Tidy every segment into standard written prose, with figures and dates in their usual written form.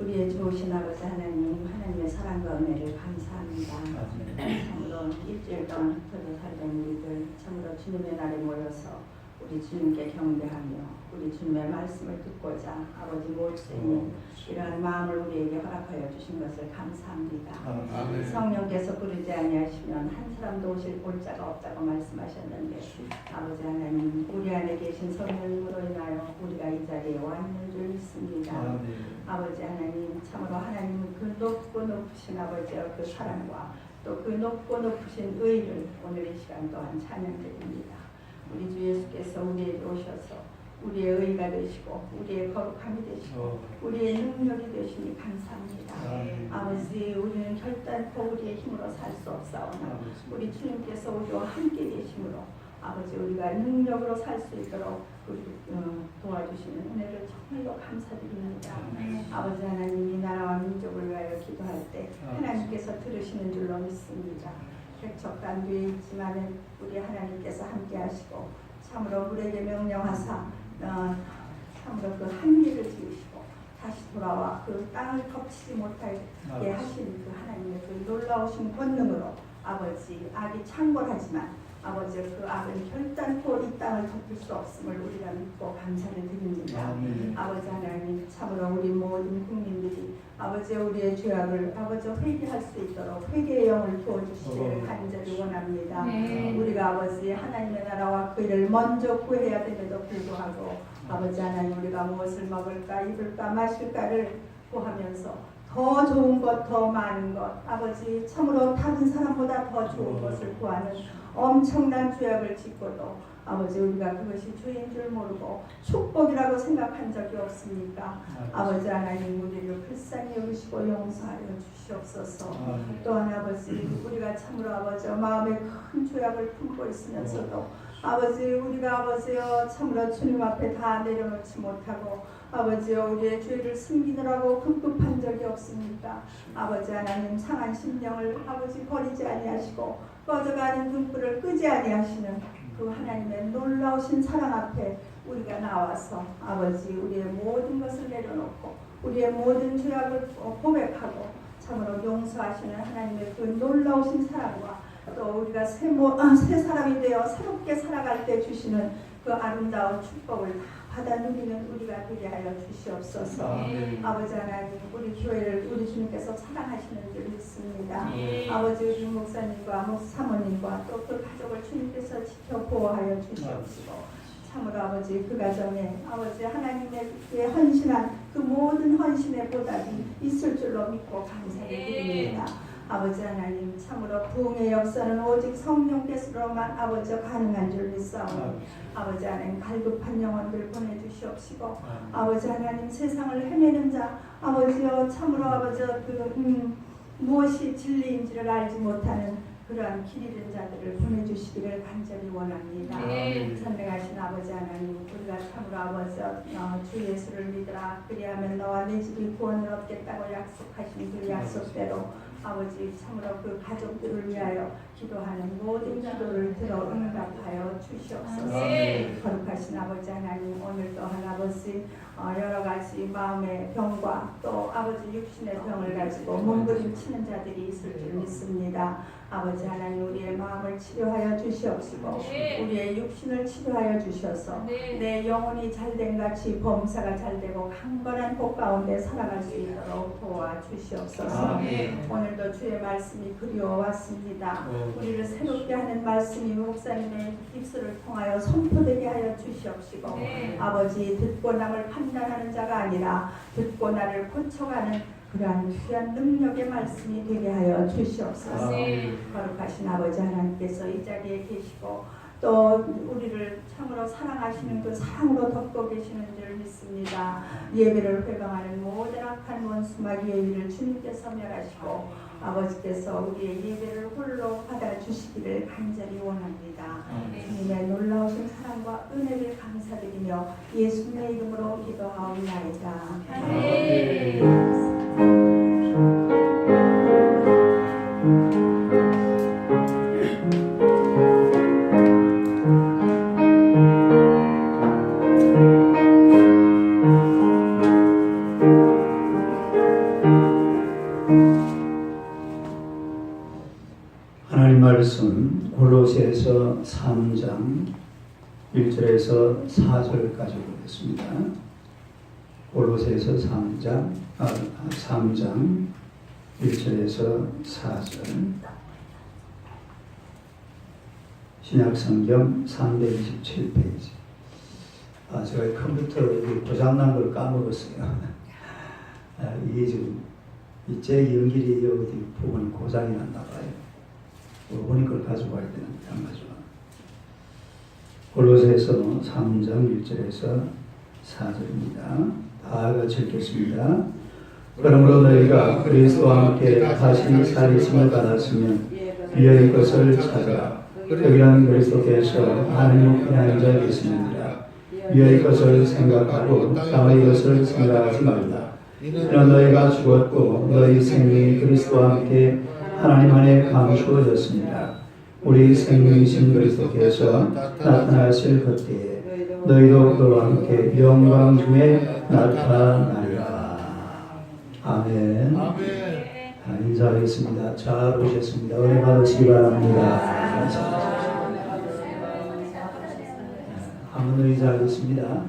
우리의 좋으신 아버지 하나님, 하나님의 사랑과 은혜를 감사합니다. 참으로 일주일 동안 흩어져 살던 우리들 참으로 주님의 날에 모여서 우리 주님께 경배하며 우리 주님의 말씀을 듣고자 아버지 모일 수 있는 이러한 마음을 우리에게 허락하여 주신 것을 감사합니다. 성령께서 부르지 아니하시면 한 사람도 올 자가 없다고 말씀하셨는데 아버지 하나님, 우리 안에 계신 성령님으로 인하여 우리가 이 자리에 와 있는 줄 믿습니다. 아버지 하나님, 참으로 하나님은 그 높고 높으신 아버지의 그 사랑과 또 그 높고 높으신 의를 오늘 이 시간 또한 찬양드립니다. 우리 주 예수께서 우리에게 오셔서 우리의 의가 되시고 우리의 거룩함이 되시고 우리의 능력이 되시니 감사합니다. 아버지, 우리는 결단코 우리의 힘으로 살 수 없사오나 우리 주님께서 우리와 함께 계심으로 아버지, 우리가 능력으로 살 수 있도록 도와주시는 은혜를 정말로 감사드립니다. 아버지 하나님, 이 나라와 민족을 위하여 기도할 때 하나님께서 들으시는 줄로 믿습니다. 객척단 뒤에 있지만은 우리 하나님께서 함께 하시고 참으로 우리에게 명령하사 참으로 그 한계를 지으시고 다시 돌아와 그 땅을 덮치지 못하게 하신 그 하나님의 그 놀라우신 권능으로 아버지, 악이 창궐하지만 아버지, 그 악은 결단코 이 땅을 덮을 수 없음을 우리가 믿고 감사를 드립니다. 아버지 하나님, 참으로 우리 모든 국민들이 아버지 우리의 죄악을 아버지 회개할 수 있도록 회개의 영을 부어주시기를 간절히 원합니다. 우리가 아버지 하나님의 나라와 그 일을 먼저 구해야 됨에도 불구하고 아버지 하나님, 우리가 무엇을 먹을까 입을까 마실까를 구하면서 더 좋은 것, 더 많은 것, 아버지 참으로 다른 사람보다 더 좋은 것을 구하는 엄청난 죄악을 짓고도 아버지, 우리가 그것이 죄인 줄 모르고 축복이라고 생각한 적이 없습니까? 아버지 하나님, 우리를 불쌍히 여기시고 용서하여 주시옵소서. 또한 아버지, 우리가 참으로 아버지 마음에 큰 죄악을 품고 있으면서도 아버지, 우리가 아버지여 참으로 주님 앞에 다 내려놓지 못하고 아버지여 우리의 죄를 숨기느라고 급급한 적이 없습니까? 아버지 하나님, 상한 심령을 아버지 버리지 아니하시고 꺼져가는 등불을 끄지 아니하시는 그 하나님의 놀라우신 사랑 앞에 우리가 나와서 아버지, 우리의 모든 것을 내려놓고 우리의 모든 죄악을 고백하고 참으로 용서하시는 하나님의 그 놀라우신 사랑과 또 우리가 새 사람이 되어 새롭게 살아갈 때 주시는 그 아름다운 축복을 다 받아 누리는 우리가 되게 하여 주시옵소서. 아버지 하나님, 우리 교회를 우리 주님께서 사랑하시는 줄 믿습니다. 아버지, 우리 목사님과 사모님과 또 그 가족을 주님께서 지켜 보호하여 주시옵시고 참으로 아버지, 그 가정에 아버지 하나님의 헌신한 그 모든 헌신의 보답이 있을 줄로 믿고 감사드립니다. 아버지 하나님, 참으로 부흥의 역사는 오직 성령께서로만 아버지 가능한 줄 믿사오니 아버지 하나님, 갈급한 영혼들 보내주시옵시고 아버지 하나님, 세상을 헤매는 자 아버지여 참으로 아버지 무엇이 진리인지를 알지 못하는 그러한 길 잃은 자들을 보내주시기를 간절히 원합니다. 선명하신 아버지 하나님, 우리가 참으로 아버지 주 예수를 믿으라 그리하면 너와 내 집이 구원을 얻겠다고 약속하신 그 약속대로 아버지, 참으로 그 가족들을 위하여 기도하는 모든 기도를 들어 응답하여 주시옵소서. 거룩하신 아버지 하나님, 오늘 또한 아버지 여러 가지 마음의 병과 또 아버지 육신의 병을 가지고 몸부림치는 자들이 있을 줄 믿습니다. 아버지 하나님, 우리의 마음을 치료하여 주시옵시고 우리의 육신을 치료하여 주셔서 내 영혼이 잘된 같이 범사가 잘되고 강건한 복 가운데 살아갈 수 있도록 도와주시옵소서. 오늘도 주의 말씀이 그리워왔습니다. 우리를 새롭게 하는 말씀이 목사님의 입술을 통하여 선포되게 하여 주시옵시고 아버지, 듣고 남을 판단하는 자가 아니라 듣고 나를 고쳐가는 그러한 귀한 능력의 말씀이 되게 하여 주시옵소서. 거룩하신 아버지 하나님께서 이 자리에 계시고 또 우리를 참으로 사랑하시는 그 사랑으로 덮고 계시는 줄 믿습니다. 예배를 회방하는 모든 악한 원수 마귀의 일을 주님께서 멸하시고 아버지께서 우리의 예배를 홀로 받아주시기를 간절히 원합니다. 주님의 놀라우신 사랑과 은혜를 감사드리며 예수님의 이름으로 기도하옵나이다. 골로새서 3장 1절에서 4절까지 보겠습니다. 골로새서 3장 1절에서 4절. 신약성경 327페이지. 제가 컴퓨터 고장난 걸 까먹었어요. 이게 지금 제 연결이 어디 부분이 고장이 났나 봐요. 어머니 걸 가져와야 되는데 안 가져와. 골로새서 3장 1절에서 4절입니다. 다 같이 읽겠습니다. 그러므로 너희가 그리스도와 함께 다시 살리심을 받았으면 위의 것을 찾아 여기는 그리스도께서 하나님 우편에 앉아 계시느니라. 위의 것을 생각하고 땅의 것을 생각하지 말라. 이는 너희가 죽었고 너희 생명이 그리스도와 함께 하나님 안에 감추어졌습니다. 우리 생명이신 그리스도께서 나타나실 그때에 너희도 그와 함께 영광 중에 나타나리라. 아멘. 인사하겠습니다. 잘 오셨습니다. 은혜 받으시기 바랍니다. 한번 의자하겠습니다.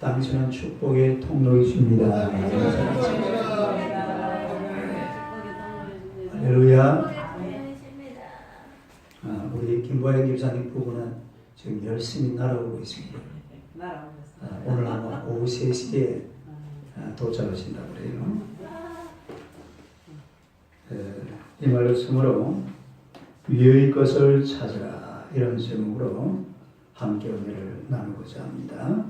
당신은 축복의 통로이십니다. 할렐루야. 우리 김보영 집사님 부부는 지금 열심히 날아오고 있습니다. 오늘 아마 오후 3시에 도착하신다고 그래요. 이 말씀으로 위의 것을 찾으라, 이런 제목으로 함께 은혜를 나누고자 합니다.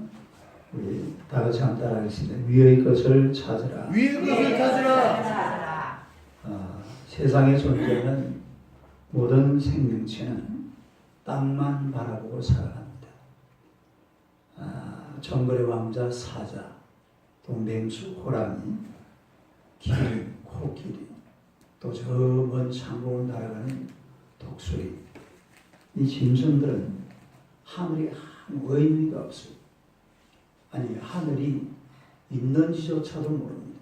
우리 다 같이 한번 따라하겠습니다. 위의 것을 찾으라. 위의 것을 찾으라. 세상에 존재하는 모든 생명체는 땅만 바라보고 살아갑니다. 정글의 왕자 사자, 동맹수 호랑이, 기린, 코끼리, 또 저 먼 창공을 날아가는 독수리, 이 짐승들은 하늘에 아무 의미가 없어요. 아니, 하늘이 있는지조차도 모릅니다.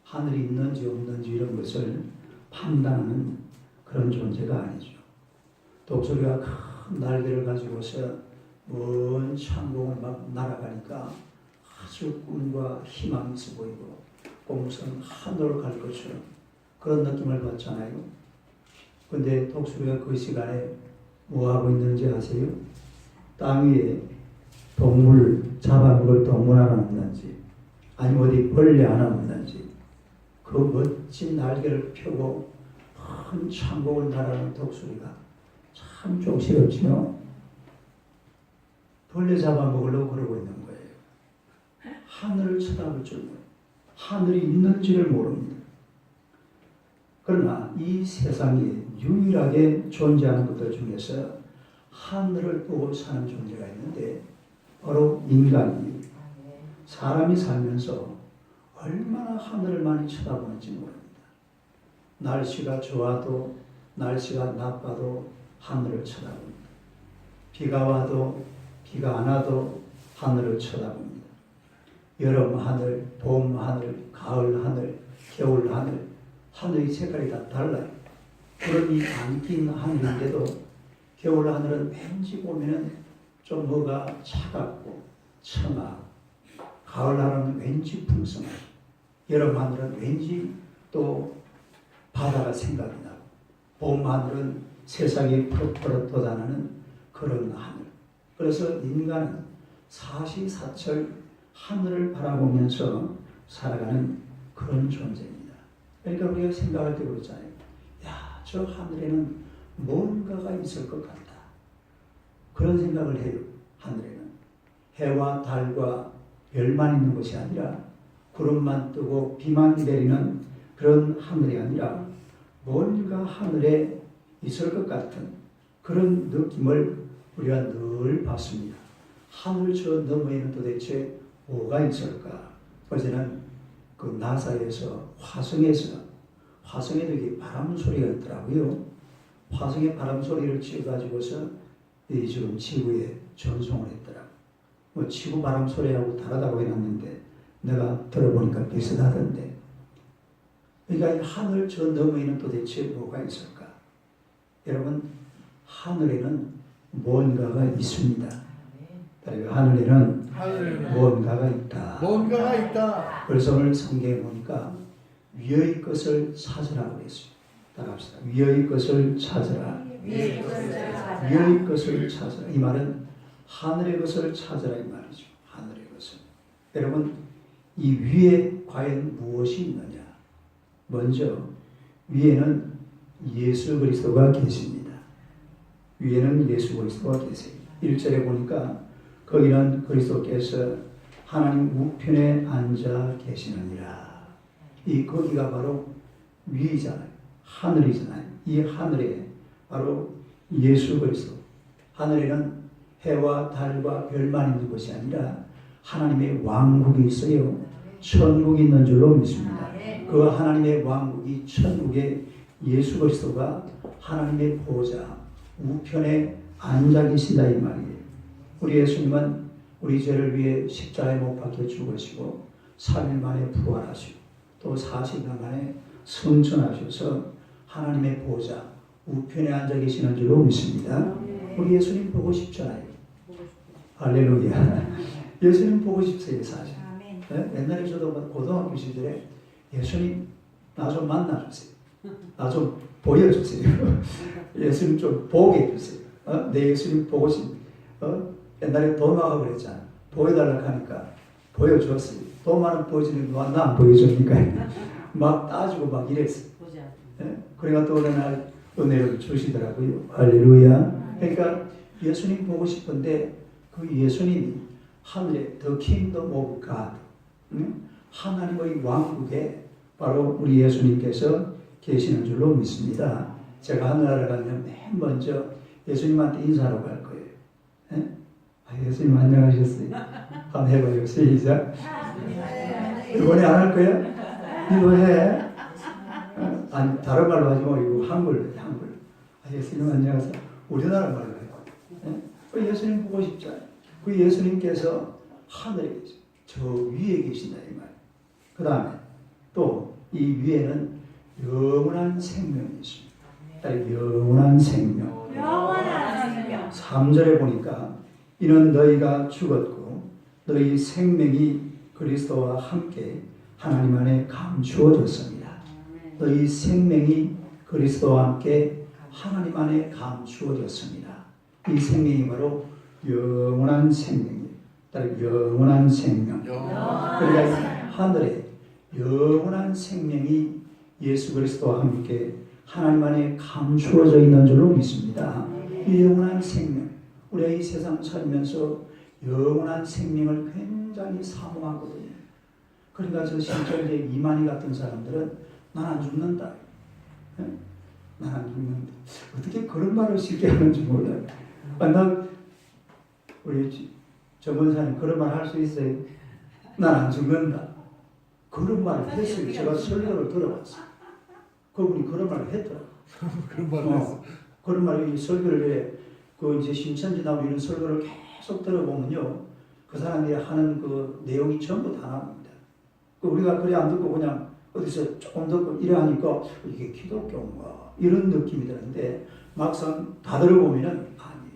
하늘이 있는지 없는지 이런 것을 판단하는 그런 존재가 아니죠. 독수리가 큰 날개를 가지고서 먼 창공을 막 날아가니까 아주 꿈과 희망이 있어 보이고 공무선 하늘을 갈 것처럼 그런 느낌을 받잖아요. 근데 독수리가 그 시간에 뭐 하고 있는지 아세요? 땅 위에 동물, 잡아먹을 동물 하나 없는지, 아니면 어디 벌레 하나 없는지, 그 멋진 날개를 펴고 큰 창공을 날아가는 독수리가 참 족스럽지요. 벌레 잡아먹으려고 그러고 있는 거예요. 하늘을 쳐다볼 줄 모르고 하늘이 있는지를 모릅니다. 그러나 이 세상에 유일하게 존재하는 것들 중에서 하늘을 보고 사는 존재가 있는데 바로 인간이에요. 사람이 살면서 얼마나 하늘을 많이 쳐다보는지 모릅니다. 날씨가 좋아도 날씨가 나빠도 하늘을 쳐다봅니다. 비가 와도 비가 안 와도 하늘을 쳐다봅니다. 여름 하늘, 봄 하늘, 가을 하늘, 겨울 하늘, 하늘의 색깔이 다 달라요. 구름이 안 낀 하늘인데도 겨울 하늘은 왠지 보면은 좀 뭐가 차갑고 청하고, 가을 하늘은 왠지 풍성하고, 여름 하늘은 왠지 또 바다가 생각이 나고, 봄 하늘은 세상이 푸릇푸릇 돋아나는 그런 하늘. 그래서 인간은 사시사철 하늘을 바라보면서 살아가는 그런 존재입니다. 그러니까 우리가 생각할 때 그렇잖아요. 야, 저 하늘에는 뭔가가 있을 것 같다. 그런 생각을 해요. 하늘에는 해와 달과 별만 있는 것이 아니라 구름만 뜨고 비만 내리는 그런 하늘이 아니라 뭔가 하늘에 있을 것 같은 그런 느낌을 우리가 늘 받습니다. 하늘 저 너머에는 도대체 뭐가 있을까? 어제는 그 나사에서 화성에도 이게 바람 소리가 있더라고요. 화성의 바람 소리를 지어가지고서 이 지금 지구에 전송을 했더라고요. 뭐 지구 바람 소리하고 다르다고 해놨는데 내가 들어보니까 비슷하던데. 그러니까 이 하늘 저 너머에는 도대체 뭐가 있을까? 여러분, 하늘에는 뭔가가 있습니다. 하늘에는 뭔가가 있다. 뭔가가 있다. 그래서 오늘 성경에 보니까 위의 것을 찾으라고 그랬어요. 따라합시다. 위의 것을 찾으라. 위의 것을 찾으라. 위의 것을 찾으라. 이 말은 하늘의 것을 찾으라 이 말이죠. 하늘의 것을. 여러분 이 위에 과연 무엇이 있느냐? 먼저 위에는 예수 그리스도가 계십니다. 위에는 예수 그리스도가 계세요. 1절에 보니까 거기는 그리스도께서 하나님 우편에 앉아 계시느니라. 이 거기가 바로 위잖아요. 하늘이잖아요. 이 하늘에 바로 예수 그리스도. 하늘에는 해와 달과 별만 있는 것이 아니라 하나님의 왕국이 있어요. 천국이 있는 줄로 믿습니다. 그 하나님의 왕국이 천국에 예수 그리스도가 하나님의 보좌 우편에 앉아 계신다 이 말이에요. 우리 예수님은 우리 죄를 위해 십자가에 못 박혀 죽으시고 3일 만에 부활하시고 또 40일 만에 승천하셔서 하나님의 보좌 우편에 앉아 계시는 줄로 믿습니다. 우리 예수님 보고 싶잖아요. 할렐루야. 예수님 보고 싶어요 사실. 네? 옛날에 저도 고등학교 시절에 예수님 나 좀 만나주세요. 나 좀 보여주세요. 예수님 좀 보게 해주세요. 내 예수님 보고 싶. 옛날에 도마가 그랬잖아. 보여달라고 하니까 보여줬어요. 도마는 보여주는데 나안 보여줍니까? 막 따지고 막 이랬어요. 네? 그러니까 또 어느 날 은혜를 주시더라고요. 할렐루야. 그러니까 예수님 보고 싶은데 그 예수님이 하늘에 The Kingdom of God 하나님의 왕국에 바로 우리 예수님께서 계시는 줄로 믿습니다. 제가 하늘나라 가면 맨 먼저 예수님한테 인사하러 갈 거예요. 네? 예수님 안녕하셨어요. 한번 해봐요. 시작. 이번에 안 할 거야? 이거 해. 아니 다른 말로 하지 말고 한글. 예수님 안녕하세요. 우리나라 말로 해요. 네? 그 예수님 보고 싶잖아요. 그 예수님께서 하늘에 계시, 저 위에 계신다 이 말. 그 다음에 또 이 위에는 영원한 생명이 있습니다. 영원한 생명. 3절에 보니까 이는 너희가 죽었고 너희 생명이 그리스도와 함께 하나님 안에 감추어졌습니다. 너희 생명이 그리스도와 함께 하나님 안에 감추어졌습니다. 이 생명이 바로 영원한 생명이에요. 영원한 생명. 그러니까 하늘에 영원한 생명이 예수 그리스도와 함께 하나님 안에 감추어져 있는 줄로 믿습니다. 이 영원한 생명. 우리가 이 세상 살면서 영원한 생명을 굉장히 사모하거든요. 그러니까 저 신천지 이만희 같은 사람들은 난 안 죽는다. 난 안 죽는다. 어떻게 그런 말을 쉽게 하는지 몰라요. 나 우리 정원사님 그런 말 할 수 있어요? 난 안 죽는다. 그런 말을 했어요. 제가 설교를 들어봤어요. 그분이 그런 말을 했더라고요. 그런 말을 했어. 그런 말이 설교를 해. 그 이제 신천지 나오는 이런 설교를 계속 들어보면요. 그 사람들이 하는 그 내용이 전부 다 나옵니다. 그 우리가 그래 안 듣고 그냥 어디서 조금 듣고 이래 하니까 이게 기독교인가 이런 느낌이 드는데 막상 다 들어보면은 아니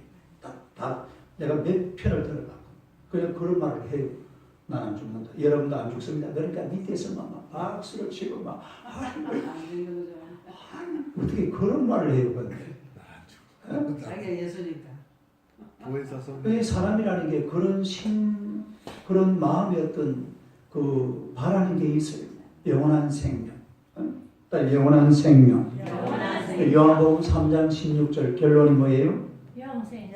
다 내가 몇 편을 들어봤고 그냥 그런 말을 해요. 난 안 죽는다. 여러분도 안 죽습니다. 그러니까 밑에서 막 박수를 치고 막 어떻게 그런 말을 해요? 근데 자기가 예수니까. 왜 사람이라는 게 그런 마음의 어떤 그 바라는 게 있어요. 영원한 생명. 영원한 생명. 요한복음 3장 16절 결론이 뭐예요?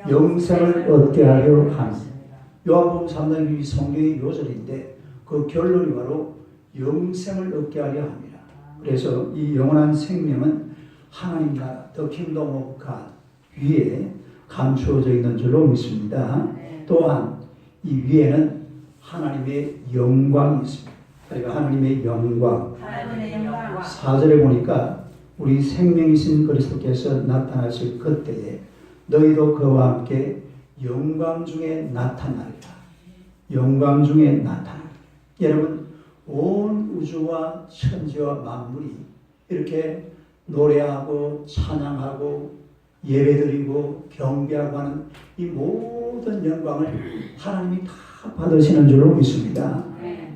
영생을 얻게 하려 함. 요한복음 3장이 성경의 요절인데 그 결론이 바로 영생을 얻게 하려 합니다. 그래서 이 영원한 생명은 하나님 나라 The Kingdom of God 위에 감추어져 있는 줄로 믿습니다. 또한 이 위에는 하나님의 영광이 있습니다. 그러니까 하나님의 영광. 4절에 보니까 우리 생명이신 그리스도께서 나타나실 그때에 너희도 그와 함께 영광 중에 나타나리라. 영광 중에 나타나리라. 여러분 온 우주와 천지와 만물이 이렇게 노래하고 찬양하고 예배드리고 경배하고 하는 이 모든 영광을 하나님이 다 받으시는 줄로 믿습니다.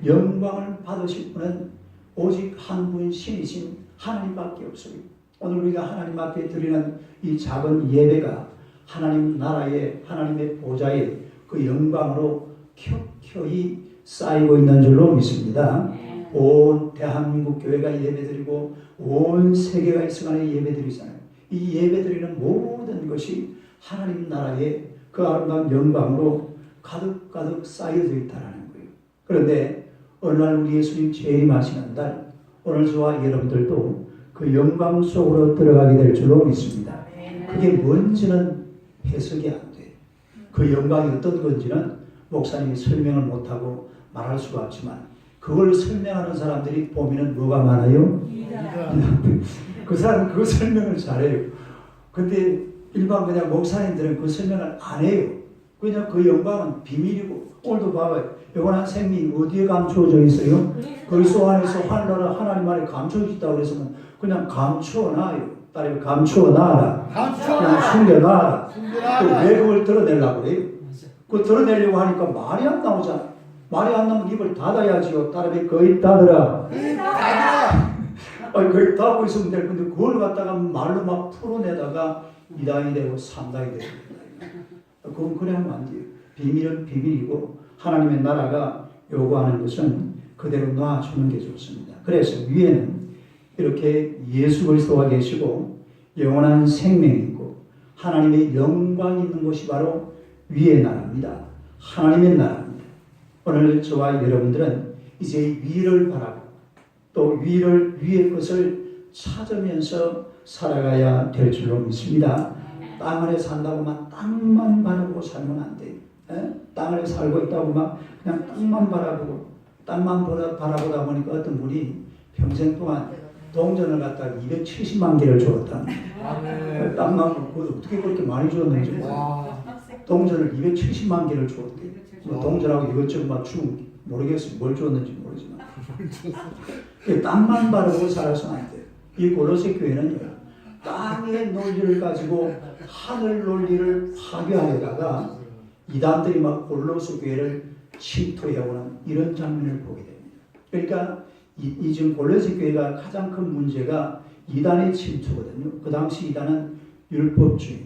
영광을 받으실 분은 오직 한 분 신이신 하나님밖에 없어요. 오늘 우리가 하나님 앞에 드리는 이 작은 예배가 하나님 나라의 하나님의 보좌의 그 영광으로 켜켜이 쌓이고 있는 줄로 믿습니다. 온 대한민국 교회가 예배드리고 온 세계가 이 시간에 예배드리잖아요. 이 예배드리는 모든 것이 하나님 나라의 그 아름다운 영광으로 가득가득 쌓여져 있다는 거예요. 그런데 어느 날 우리 예수님 재림하시는 날 오늘 저와 여러분들도 그 영광 속으로 들어가게 될 줄로 믿습니다. 그게 뭔지는 해석이 안 돼요. 그 영광이 어떤 건지는 목사님이 설명을 못하고 말할 수가 없지만 그걸 설명하는 사람들이 보면은 뭐가 많아요? 그 사람은 그 설명을 잘해요. 근데 일반 그냥 목사님들은 그 설명을 안 해요. 그냥 그 영광은 비밀이고 오늘도 봐봐요. 영원한 생명이 어디에 감추어져 있어요? 그리스도 안에서 하나님 안에 감추어져 있다고 그래서는 그냥 감추어놔요. 딸이 감추어놔라. 그냥 숨겨놔라. 왜 그걸 드러내려고 그래요? 그 드러내려고 하니까 말이 안 나오잖아. 말이 안 나오면 입을 닫아야지요. 딸이 거의 닫으라. 거의 닫고 있으면 될 건데 그걸 갖다가 말로 막 풀어내다가 2단이 되고 3단이 되고 그건 그래 하면 안 돼요. 비밀은 비밀이고 하나님의 나라가 요구하는 것은 그대로 놔주는 게 좋습니다. 그래서 위에는 이렇게 예수 그리스도가 계시고 영원한 생명이 있고 하나님의 영광이 있는 곳이 바로 위의 나라입니다. 하나님의 나라입니다. 오늘 저와 여러분들은 이제 위를 바라고 또 위의 것을 찾으면서 살아가야 될 줄로 믿습니다. 땅 아래 산다고만 땅만 바라보고 살면 안 돼요. 땅 아래 살고 있다고만 그냥 땅만 바라보고 땅만 바라보다 보니까 어떤 분이 평생 동안 동전을 갖다가 270만 개를 주었다. 땅만 보고 어떻게 그렇게 많이 주었는지 모르겠어요. 동전을 270만 개를 주었대요. 뭐 동전하고 이것저것 막 주면 모르겠어요. 뭘 주었는지 모르지만. 땅만 바라보고 살아서는 안 돼요. 이 골로새 교회는요. 땅의 논리를 가지고 하늘 논리를 파괴하려다가 이단들이 막 골로새 교회를 침투해오는 이런 장면을 보게 됩니다. 그러니까 이 지금 골로새 교회가 가장 큰 문제가 이단의 침투거든요. 그 당시 이단은 율법주의,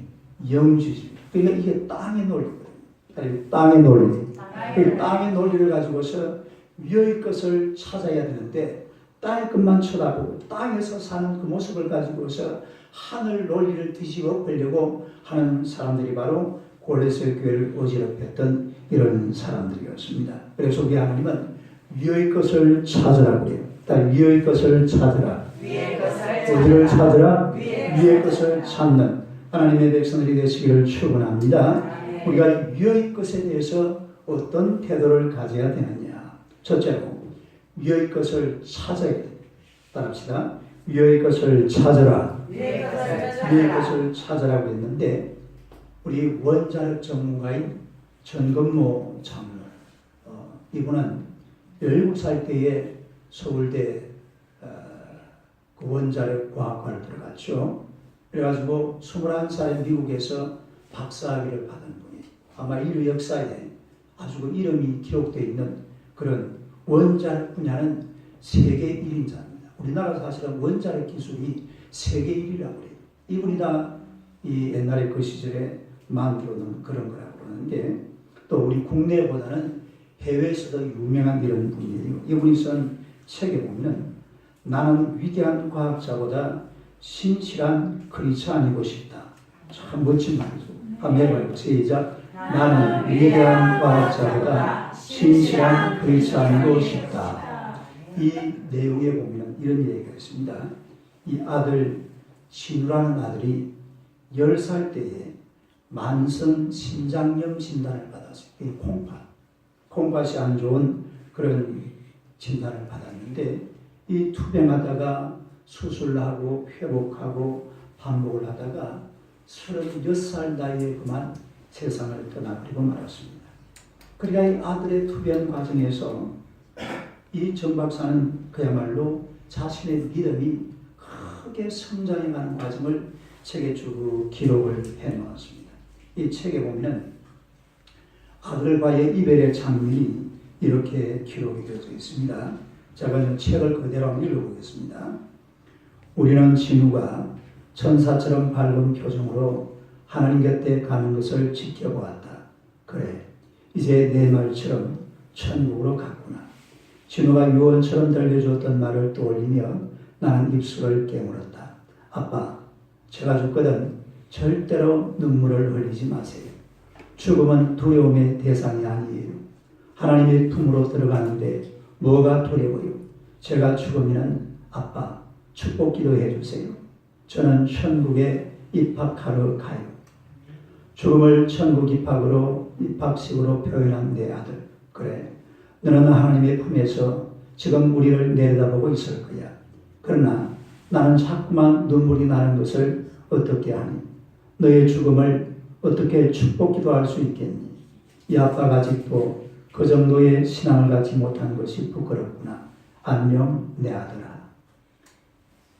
영지주의. 그러니까 이게 땅의 논리거든요. 땅의 논리. 그 땅의 논리를 가지고서 위의 것을 찾아야 되는데 땅의 것만 쳐다보고 땅에서 사는 그 모습을 가지고서 하늘 논리를 뒤집어 보려고 하는 사람들이 바로 골로새 교회를 어지럽혔던 이런 사람들이었습니다. 그래서 우리 하나님은 위의 것을 찾으라고 해요. 위의 것을 찾으라. 어디를 찾으라? 위의 것을 찾는 하나님의 백성들이 되시기를 축원합니다. 우리가 위의 것에 대해서 어떤 태도를 가져야 되느냐. 첫째로 위의 것을 찾아야 됩니다. 따라합시다. 위의 것을 찾으라. 위의 것을 찾으라고 했는데 우리 원자력 전문가인 전건모 장로 이분은 17살 때에 서울대 그 원자력 과학과를 들어갔죠. 그래가지고 21살에 미국에서 박사학위를 받은 분이 아마 인류 역사에 아주 그 이름이 기록되어 있는 그런 원자력 분야는 세계 1인자입니다. 우리나라 사실은 원자력 기술이 세계 1위라고 해요. 이분이 다 이 옛날에 그 시절에 만들어 놓은 그런 거라고 그러는데 또 우리 국내보다는 해외에서도 유명한 이런 분이에요. 이분이 쓴 책에 보면 나는 위대한 과학자보다 신실한 크리스찬이고 싶다. 참 멋진 말이죠. 한번 해봐요. 시작. 나는 위대한 과학자보다 신실한 크리스찬이고 싶다. 이 내용에 보면 이런 얘기가 있습니다. 이 아들 진우라는 아들이 10살 때에 만성 심장염 진단을 받았어요. 이 콩팥이 안 좋은 그런 진단을 받았는데 이 투병하다가 수술하고 회복하고 반복을 하다가 36살 나이에 그만 세상을 떠나버리고 말았습니다. 그러니까 이 아들의 투병 과정에서 이 정 박사는 그야말로 자신의 믿음이 크게 성장해가는 과정을 책에 쭉 기록을 해놓았습니다. 이 책에 보면 아들과의 이별의 장면이 이렇게 기록이 되어져 있습니다. 제가 좀 책을 그대로 한번 읽어보겠습니다. 우리는 진우가 천사처럼 밝은 표정으로 하나님 곁에 가는 것을 지켜보았다. 그래, 이제 내 말처럼 천국으로 갔구나. 진우가 유언처럼 들려주었던 말을 떠올리며 나는 입술을 깨물었다. 아빠, 제가 죽거든 절대로 눈물을 흘리지 마세요. 죽음은 두려움의 대상이 아니에요. 하나님의 품으로 들어가는데 뭐가 두려워요? 제가 죽으면 아빠 축복 기도해 주세요. 저는 천국에 입학하러 가요. 죽음을 천국 입학식으로 표현한 내 아들. 그래, 너는 하나님의 품에서 지금 우리를 내려다보고 있을 거야. 그러나 나는 자꾸만 눈물이 나는 것을 어떻게 하니? 너의 죽음을 어떻게 축복 기도할 수 있겠니? 이 아빠가 아직도 그 정도의 신앙을 갖지 못한 것이 부끄럽구나. 안녕 내 아들아.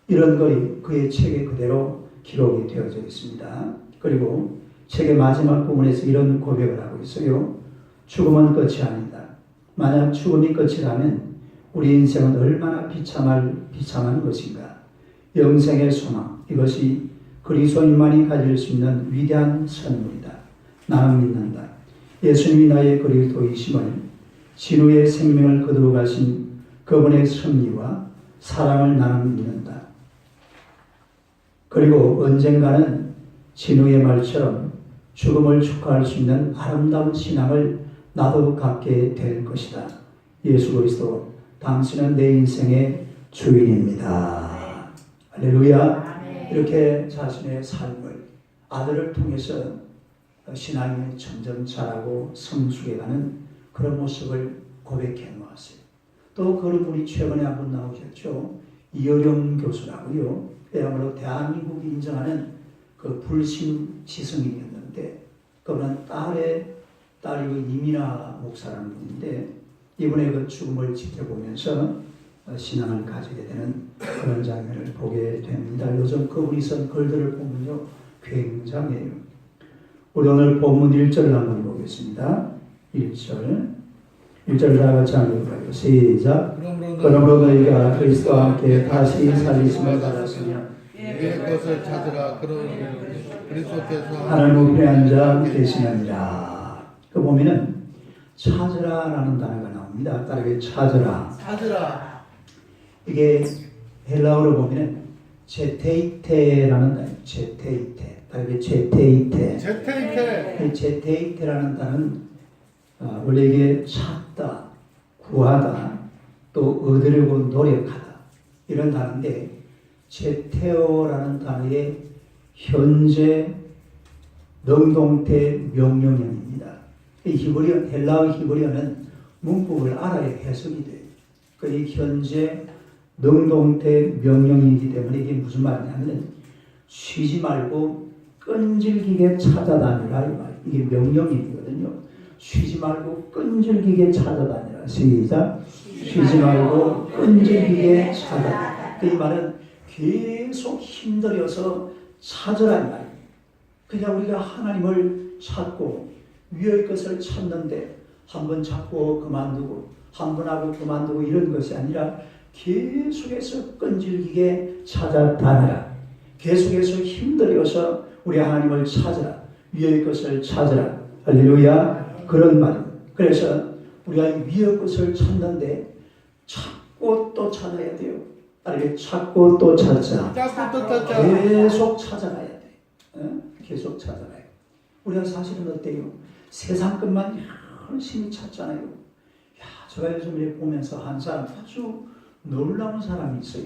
이런 글이 그의 책에 그대로 기록이 되어져 있습니다. 그리고 책의 마지막 부분에서 이런 고백을 하고 있어요. 죽음은 끝이 아니다. 만약 죽음이 끝이라면 우리 인생은 얼마나 비참한 것인가. 영생의 소망, 이것이 그리스도인만이 가질 수 있는 위대한 선물이다. 나는 믿는다. 예수님이 나의 그리스도이심을, 진우의 생명을 거두어 가신 그분의 섭리와 사랑을 나는 믿는다. 그리고 언젠가는 진우의 말처럼 죽음을 축하할 수 있는 아름다운 신앙을 나도 갖게 될 것이다. 예수 그리스도, 당신은 내 인생의 주인입니다. 할렐루야. 이렇게 자신의 삶을 아들을 통해서 신앙이 점점 자라고 성숙해가는 그런 모습을 고백해 놓았어요. 또 그런 분이 최근에 한 분 나오셨죠. 이어령 교수라고요. 그야말로 대한민국이 인정하는 그 불신 지성인이었는데, 그분은 딸이 이민아 목사라는 분인데, 이분의 그 죽음을 지켜보면서 신앙을 가지게 되는 그런 장면을 보게 됩니다. 요즘 그분이 쓴 글들을 보면요, 굉장해요. 우리 오늘 본문 1절을 한번 보겠습니다. 1절 다 같이 한번 읽어요. 시작. 그러므로 너희가 그리스도와 함께 다시 살리심을 받았으며 내 것을 찾으라. 그리스도께서 하나님 우편에 앉아 계시느니라. 그 보면은 찾으라라는 단어가 나옵니다. 따르게 찾으라. 이게 헬라어로 보면은 제테이테라는 단어, 제테이테. 따르게 제테이테. 이 제테이테라는 단어는 원래 이게 찾다, 구하다, 또 얻으려고 노력하다 이런 단어인데, 제테오라는 단어의 현재 능동태 명령형입니다. 이 히브리어, 헬라어 히브리어는 문법을 알아야 해석이 돼요. 그 현재 능동태 명령이기 때문에 이게 무슨 말이냐면 쉬지 말고 끈질기게 찾아다니라 이 말. 이게 명령이거든요. 쉬지 말고 끈질기게 찾아다니라. 시작. 쉬지 말고 끈질기게 찾아다니라. 이 말은 계속 힘들여서 찾으라 이 말이에요. 그냥 우리가 하나님을 찾고 위의 것을 찾는데 한 번 찾고 그만두고 한 번 하고 그만두고 이런 것이 아니라 계속해서 끈질기게 찾아다니라. 계속해서 힘들여서 우리 하나님을 찾으라. 위의 것을 찾으라. 할렐루야. 그런 말입니다. 그래서 우리가 위의 것을 찾는데 찾고 또 찾아야 돼요. 아니, 찾고 또 찾자. 계속 찾아가야 돼. 계속 찾아가야 돼. 우리가 사실은 어때요? 세상 것만 열심히 찾잖아요. 야, 제가 요즘에 보면서 한 사람, 아주 놀라운 사람이 있어요.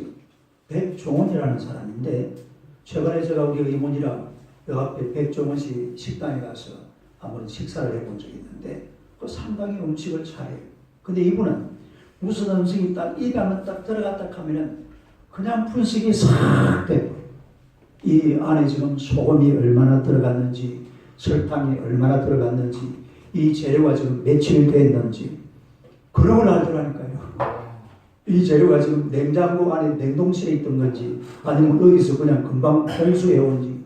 백종원이라는 사람인데, 최근에 제가 우리 의원이랑 여 앞에 백종원 씨 식당에 가서 한번 식사를 해본 적이 있는데, 그 상당히 음식을 잘해요. 근데 이분은 무슨 음식이 딱 입에 한번 딱 들어갔다 하면은 그냥 분식이 싹 되고, 이 안에 지금 소금이 얼마나 들어갔는지, 설탕이 얼마나 들어갔는지, 이 재료가 지금 며칠 됐는지 그런 걸 알더라니까요. 이 재료가 지금 냉장고 안에 냉동실에 있던 건지 아니면 어디서 그냥 금방 회수해 온지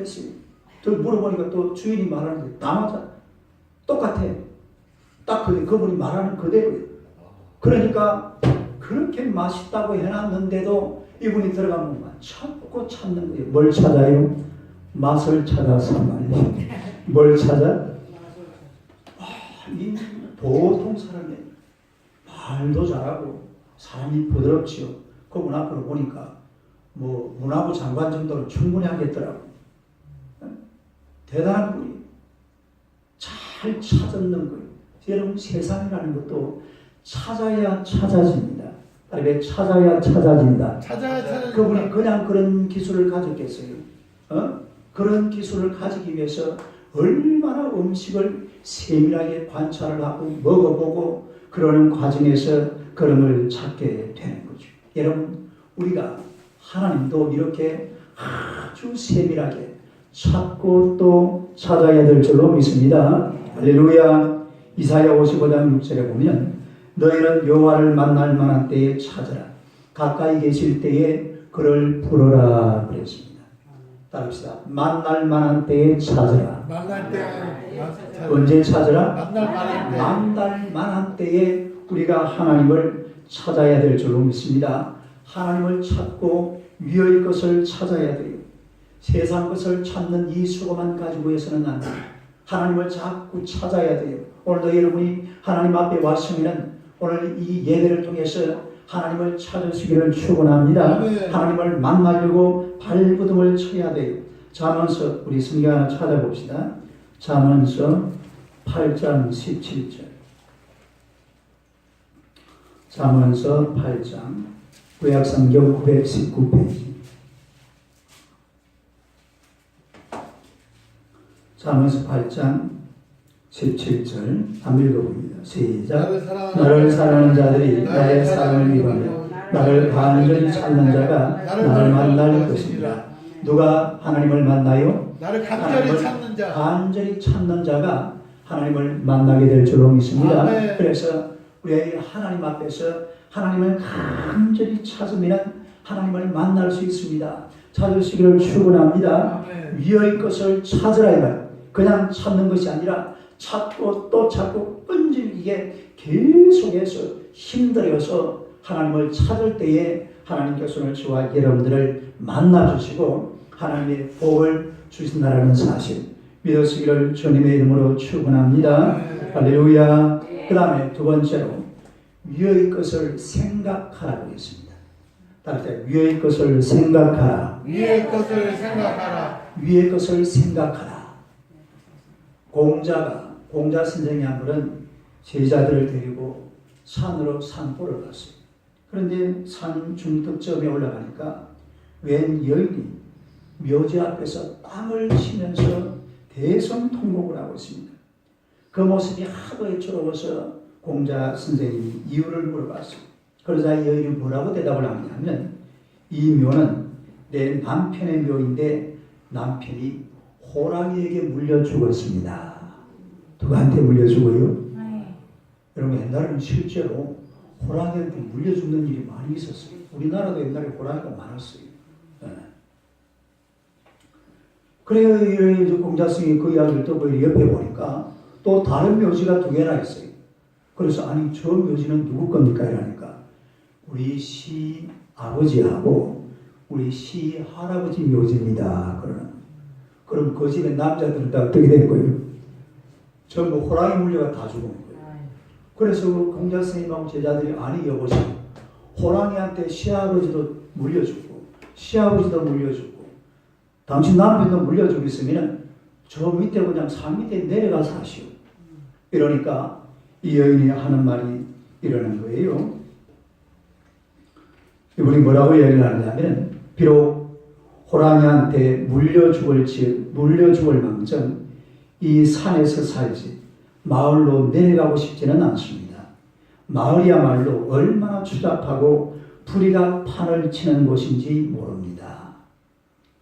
그랬어요. 또 물어보니까 또 주인이 말하는데 다 맞아. 똑같아. 딱 그분이 말하는 그대로예요. 그러니까 그렇게 맛있다고 해놨는데도 이분이 들어가면 찾고 찾는 거예요. 뭘 찾아요? 맛을 찾아서 말이에요. 뭘 찾아? 이 보통 사람이 말도 잘하고 사람이 부드럽지요. 그분 앞으로 보니까 뭐 문화부 장관 정도로 충분히 하겠더라고. 대단한 분이 잘 찾는 거예요. 여러분 세상이라는 것도 찾아야 찾아집니다. 왜 찾아야 찾아진다. 그분이 그냥 그런 기술을 가졌겠어요. 그런 기술을 가지기 위해서 얼마나 음식을 세밀하게 관찰을 하고 먹어보고 그러는 과정에서 그런 걸 찾게 되는 거죠. 여러분 우리가 하나님도 이렇게 아주 세밀하게 찾고 또 찾아야 될 줄로 믿습니다. 할렐루야. 이사야 55장 6절에 보면 너희는 여호와를 만날 만한 때에 찾으라. 가까이 계실 때에 그를 부르라 그랬습니다. 따릅시다. 만날 만한 때에 찾으라. 만날 때 언제 찾으라? 만날 만날 때에 우리가 하나님을 찾아야 될 줄로 믿습니다. 하나님을 찾고 위의 것을 찾아야 돼요. 세상 것을 찾는 이 수고만 가지고 해서는 안 돼요. 하나님을 자꾸 찾아야 돼요. 오늘도 여러분이 하나님 앞에 왔으면 오늘 이 예배를 통해서 하나님을 찾으시기를 축원합니다. 하나님을 만나려고 발버둥을 쳐야 돼요. 잠언서 우리 성경 하나 찾아봅시다. 잠언서 8장 17절. 잠언서 8장 구약성경 919페이지. 잠언서 8장 17절 한번 읽어봅니다. 시작. 나를 사랑하는 자들이 나의 사랑을 입으며 나를 간절히 찾는 자가 나를 만날 것입니다. 누가 하나님을 만나요? 나를 간절히 찾는 자. 간절히 찾는 자가 하나님을 만나게 될 줄로 믿습니다. 아멘. 그래서 우리 하나님 앞에서 하나님을 간절히 찾으면 하나님을 만날 수 있습니다. 찾으시기를 축원합니다. 위의 것을 찾으라 이거예요. 그냥 찾는 것이 아니라 찾고 또 찾고 끈질기게 계속해서 힘들어서 하나님을 찾을 때에 하나님께서 오늘 저와 여러분들을 만나주시고 하나님의 복을 주신다는 사실 믿으시기를 주님의 이름으로 축원합니다. 할렐루야. 그 다음에 두 번째로 위의 것을 생각하라고 했습니다. 따라서 위의 것을 생각하라. 위의 것을 생각하라. 위의 것을 생각하라. 공자 선생이 한 분은 제자들을 데리고 산으로 산보를 갔어요. 그런데 산 중턱점에 올라가니까 웬 여인이 묘지 앞에서 땅을 치면서 대성통곡을 하고 있습니다. 그 모습이 하도 애처로워서 공자 선생님이 이유를 물어봤어요. 그러자 이 여인이 뭐라고 대답을 하냐면 이 묘는 내 남편의 묘인데 남편이 호랑이에게 물려 죽었습니다. 누구한테 물려 죽어요? 여러분 옛날에는 실제로 호랑이한테 물려 죽는 일이 많이 있었어요. 우리나라도 옛날에 호랑이가 많았어요. 네. 그래요. 공자성이 그 이야기를 또 옆에 보니까 또 다른 묘지가 두 개나 있어요. 그래서 아니 저 묘지는 누구 겁니까? 이러니까 우리 시 아버지하고 우리 시 할아버지 묘지입니다. 그럼 그 집에 남자들은 다 어떻게 되는 거예요? 전부 호랑이 물려가 다 죽은 거예요. 그래서 공자 스님하고 제자들이 아니 여보세요. 호랑이한테 시아버지도 물려주고 시아버지도 물려주고 당신 남편도 물려주고 있으면 저 밑에 그냥 산 밑에 내려가서 하시오. 이러니까 이 여인이 하는 말이 이러는 거예요. 이분이 뭐라고 얘기를 하냐면 비록 호랑이한테 물려 죽을 망정 이 산에서 살지 마을로 내려가고 싶지는 않습니다. 마을이야말로 얼마나 추잡하고 불의가 판을 치는 곳인지 모릅니다.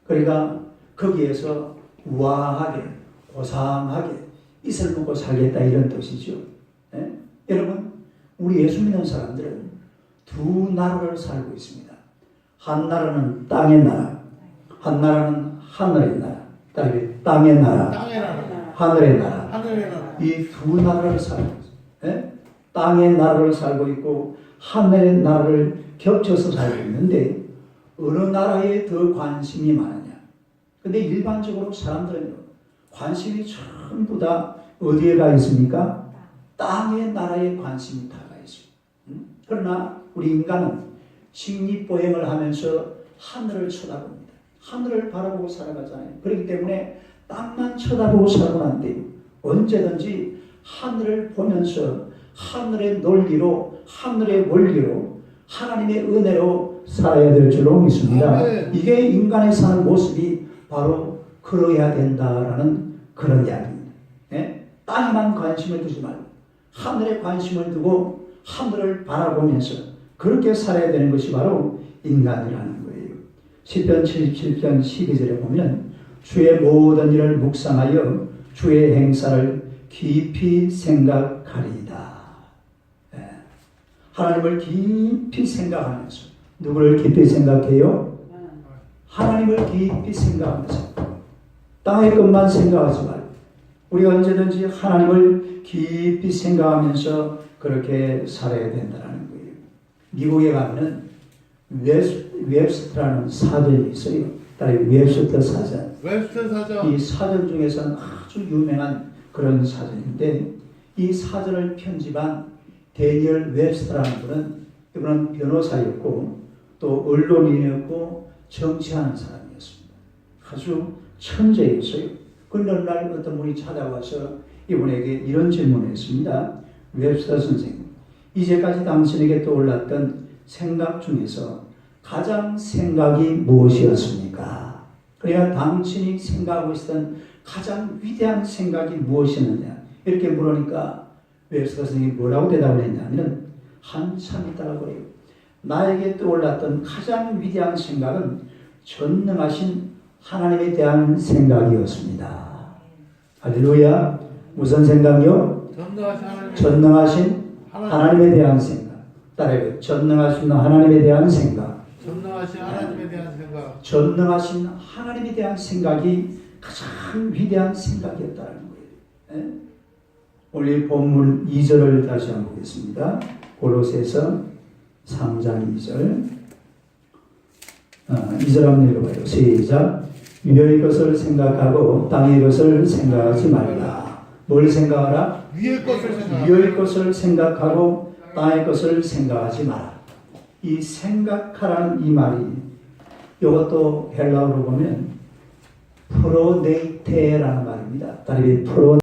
그러니까 거기에서 우아하게 고상하게 이슬 먹고 살겠다 이런 뜻이죠. 네? 여러분 우리 예수 믿는 사람들은 두 나라를 살고 있습니다. 한 나라는 땅의 나라, 한 나라는 하늘의 나라. 땅의 나라, 땅의 나라, 하늘의 나라. 하늘의 나라. 이 두 나라를 살고 있어요. 예? 땅의 나라를 살고 있고 하늘의 나라를 겹쳐서 살고 있는데 어느 나라에 더 관심이 많으냐? 근데 일반적으로 사람들은요, 관심이 전부 다 어디에 가 있습니까? 땅의 나라에 관심이 다 가 있어요. 그러나 우리 인간은 직립보행을 하면서 하늘을 쳐다봅니다. 하늘을 바라보고 살아가잖아요. 그렇기 때문에 땅만 쳐다보고 살아는 안 돼요. 언제든지 하늘을 보면서 하늘의 논리로, 하늘의 원리로, 하나님의 은혜로 살아야 될 줄로 믿습니다. 아멘. 이게 인간의 사는 모습이 바로 그러해야 된다라는 그런 이야기입니다. 예? 땅에만 관심을 두지 말고 하늘에 관심을 두고 하늘을 바라보면서 그렇게 살아야 되는 것이 바로 인간이라는 거예요. 시편 77편 12절에 보면 주의 모든 일을 묵상하여 주의 행사를 깊이 생각하리이다. 예. 하나님을 깊이 생각하면서 누구를 깊이 생각해요? 하나님을 깊이 생각하면서 땅의 것만 생각하지 말고 우리가 언제든지 하나님을 깊이 생각하면서 그렇게 살아야 된다는 거예요. 미국에 가면은 웹스터라는 사전이 있어요. 웹스터 사전. 웹스터 사전. 이 사전 중에서는 아주 유명한 그런 사전인데 이 사전을 편집한 데니얼 웹스터라는 분은 이분은 변호사였고 또 언론인이었고 정치하는 사람이었습니다. 아주 천재였어요. 그런데 어느 날 어떤 분이 찾아와서 이분에게 이런 질문을 했습니다. 웹스터 선생님, 이제까지 당신에게 떠올랐던 생각 중에서 가장 생각이 무엇이었습니까? 그러니까 당신이 생각하고 있었던 가장 위대한 생각이 무엇이었느냐? 이렇게 물으니까 웹스터 선생님이 뭐라고 대답을 했냐면 한참 있다가 그래요. 나에게 떠올랐던 가장 위대한 생각은 전능하신 하나님에 대한 생각이었습니다. 할렐루야. 무슨 생각이요? 전능하신 하나님에 대한 생각. 따라요. 전능하신 하나님에 대한 생각. 전능하신 하나님에 대한 생각. 전능하신 하나님에 대한 생각이 가장 위대한 생각이었다는 거예요. 예? 오늘 본문 2절을 다시 한번 보겠습니다. 골로새서 3장 2절. 2절 한번 읽어봐요. 시작. 위의 것을 생각하고 땅의 것을 생각하지 말라. 뭘 생각하라? 위의 것을 생각. 위의 것을 생각하고 땅의 것을 생각하지 마라. 이 생각하라는 이 말이 이것도 헬라어로 보면 프로네이테라는 말입니다. 다리 프로